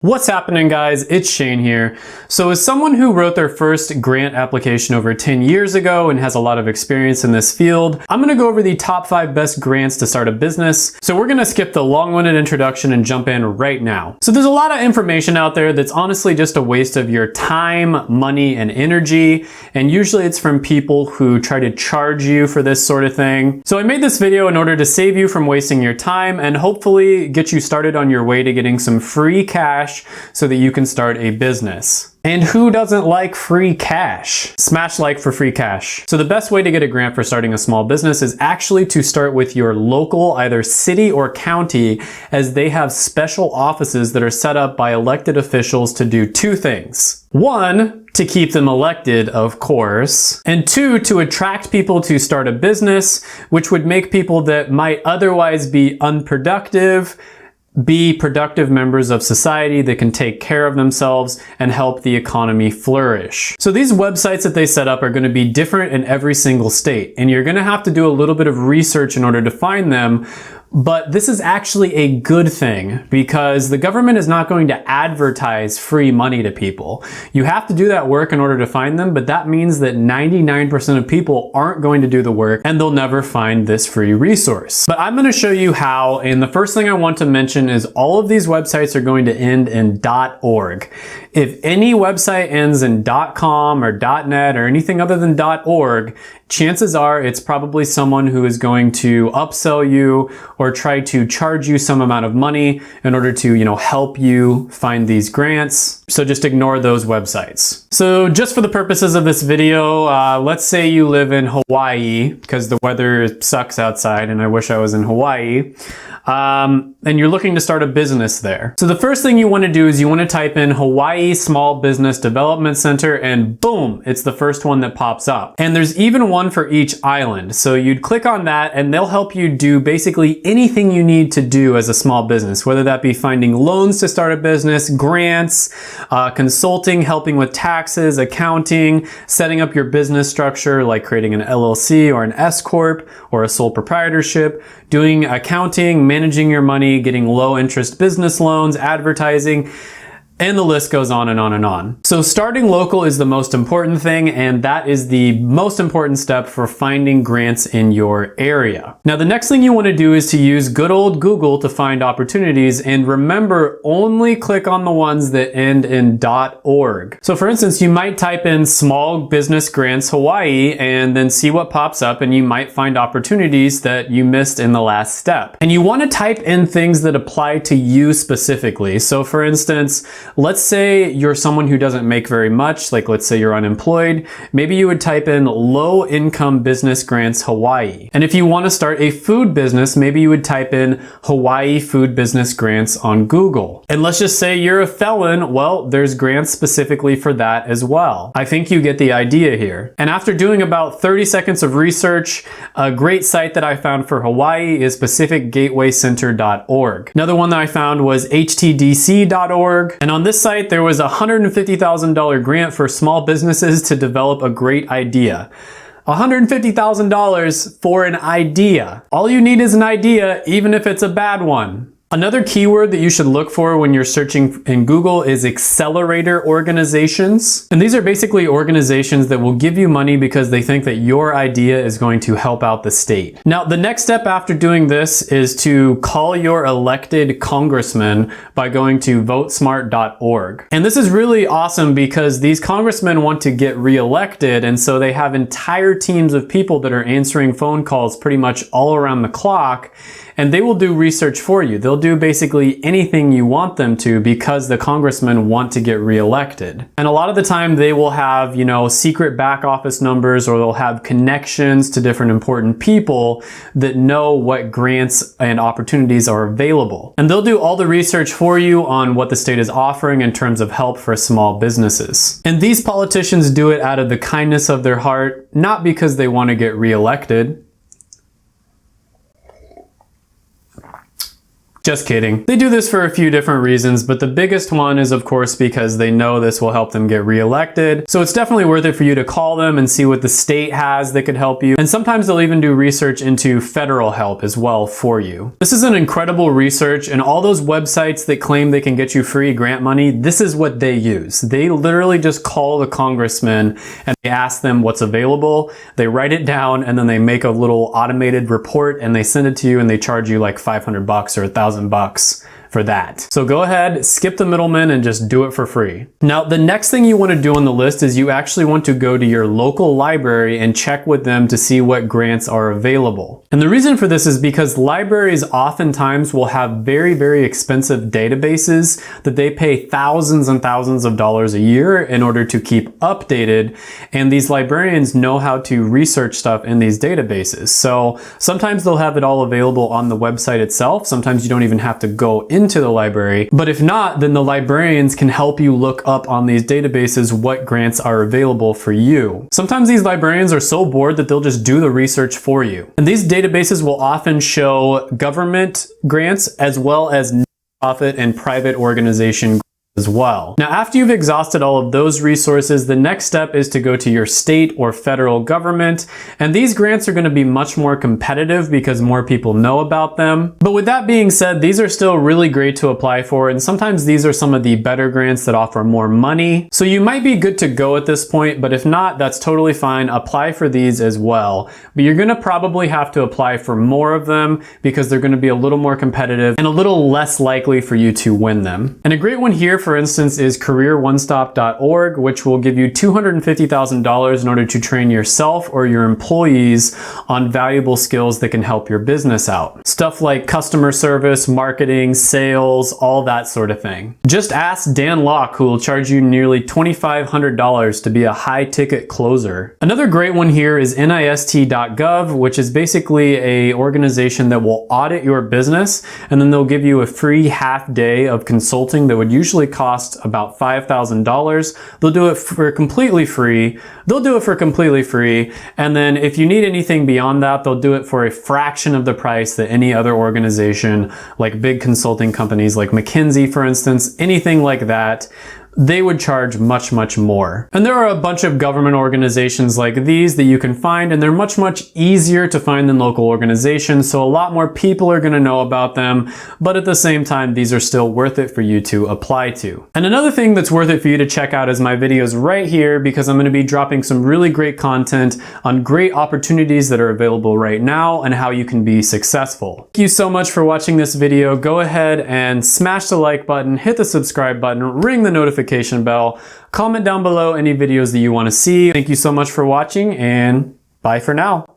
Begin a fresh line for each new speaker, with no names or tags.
What's happening, guys? It's Shane here. So as someone who wrote their first grant application over 10 years ago and has a lot of experience in this field, I'm gonna go over the top 5 best grants to start a business. So we're gonna skip the long-winded introduction and jump in right now. So there's a lot of information out there that's honestly just a waste of your time, money, and energy. And usually it's from people who try to charge you for this sort of thing. So I made this video in order to save you from wasting your time and hopefully get you started on your way to getting some free cash so that you can start a business. And who doesn't like free cash? Smash like for free cash. So the best way to get a grant for starting a small business is actually to start with your local, either city or county, as they have special offices that are set up by elected officials to do 2 things. 1, to keep them elected, of course. And 2, to attract people to start a business, which would make people that might otherwise be unproductive be productive members of society that can take care of themselves and help the economy flourish. So these websites that they set up are going to be different in every single state, and you're going to have to do a little bit of research in order to find them. But this is actually a good thing because the government is not going to advertise free money to people. You have to do that work in order to find them, but that means that 99% of people aren't going to do the work and they'll never find this free resource. But I'm going to show you how, and the first thing I want to mention is all of these websites are going to end in .org. If any website ends in .com or .net or anything other than .org, chances are it's probably someone who is going to upsell you or try to charge you some amount of money in order to, help you find these grants. So just ignore those websites. So just for the purposes of this video, let's say you live in Hawaii because the weather sucks outside and I wish I was in Hawaii. And you're looking to start a business there. So the first thing you want to do is you want to type in Hawaii Small Business Development Center and boom, it's the first one that pops up. And there's even one for each island. So you'd click on that and they'll help you do basically anything you need to do as a small business, whether that be finding loans to start a business, grants, consulting, helping with taxes, accounting, setting up your business structure like creating an LLC or an S Corp or a sole proprietorship, doing accounting, managing your money, getting low interest business loans, advertising, and the list goes on and on and on. So starting local is the most important thing, and that is the most important step for finding grants in your area. Now, the next thing you want to do is to use good old Google to find opportunities, and remember, only click on the ones that end in .org. So for instance, you might type in Small Business Grants Hawaii and then see what pops up, and you might find opportunities that you missed in the last step. And you want to type in things that apply to you specifically. So for instance, let's say you're someone who doesn't make very much, like let's say you're unemployed. Maybe you would type in Low Income Business Grants Hawaii. And if you want to start a food business, maybe you would type in Hawaii Food Business Grants on Google. And let's just say you're a felon, well, there's grants specifically for that as well. I think you get the idea here. And after doing about 30 seconds of research, a great site that I found for Hawaii is PacificGatewayCenter.org. Another one that I found was HTDC.org. And on this site, there was a $150,000 grant for small businesses to develop a great idea. $150,000 for an idea. All you need is an idea, even if it's a bad one. Another keyword that you should look for when you're searching in Google is accelerator organizations. And these are basically organizations that will give you money because they think that your idea is going to help out the state. Now, the next step after doing this is to call your elected congressman by going to votesmart.org. And this is really awesome because these congressmen want to get reelected, and so they have entire teams of people that are answering phone calls pretty much all around the clock. And they will do research for you. They'll do basically anything you want them to because the congressmen want to get reelected. And a lot of the time they will have, secret back office numbers, or they'll have connections to different important people that know what grants and opportunities are available. And they'll do all the research for you on what the state is offering in terms of help for small businesses. And these politicians do it out of the kindness of their heart, not because they want to get reelected. Just kidding. They do this for a few different reasons, but the biggest one is of course because they know this will help them get reelected. So it's definitely worth it for you to call them and see what the state has that could help you. And sometimes they'll even do research into federal help as well for you. This is an incredible research, and all those websites that claim they can get you free grant money, this is what they use. They literally just call the congressman and they ask them what's available. They write it down and then they make a little automated report and they send it to you, and they charge you like $500 or $1,000 for that. So go ahead, skip the middleman and just do it for free. Now, the next thing you want to do on the list is you actually want to go to your local library and check with them to see what grants are available. And the reason for this is because libraries oftentimes will have very, very expensive databases that they pay thousands and thousands of dollars a year in order to keep updated. And these librarians know how to research stuff in these databases. So sometimes they'll have it all available on the website itself. Sometimes you don't even have to go into the library. But if not, then the librarians can help you look up on these databases what grants are available for you. Sometimes these librarians are so bored that they'll just do the research for you. And these databases will often show government grants as well as nonprofit and private organization as well. Now, after you've exhausted all of those resources, the next step is to go to your state or federal government, and these grants are going to be much more competitive because more people know about them. But with that being said, these are still really great to apply for, and sometimes these are some of the better grants that offer more money. So you might be good to go at this point, but if not, that's totally fine. Apply for these as well. But you're going to probably have to apply for more of them because they're going to be a little more competitive and a little less likely for you to win them. And a great one here, for instance, is careeronestop.org, which will give you $250,000 in order to train yourself or your employees on valuable skills that can help your business out. Stuff like customer service, marketing, sales, all that sort of thing. Just ask Dan Locke, who will charge you nearly $2,500 to be a high-ticket closer. Another great one here is NIST.gov, which is basically an organization that will audit your business, and then they'll give you a free half day of consulting that would usually cost about $5,000. They'll do it for completely free. And then if you need anything beyond that, they'll do it for a fraction of the price that any other organization, like big consulting companies like McKinsey, for instance, anything like that, they would charge much, much more. And there are a bunch of government organizations like these that you can find, and they're much, much easier to find than local organizations, so a lot more people are gonna know about them, but at the same time, these are still worth it for you to apply to. And another thing that's worth it for you to check out is my videos right here, because I'm gonna be dropping some really great content on great opportunities that are available right now and how you can be successful. Thank you so much for watching this video. Go ahead and smash the like button, hit the subscribe button, ring the notification bell, comment down below any videos that you want to see. Thank you so much for watching, and bye for now.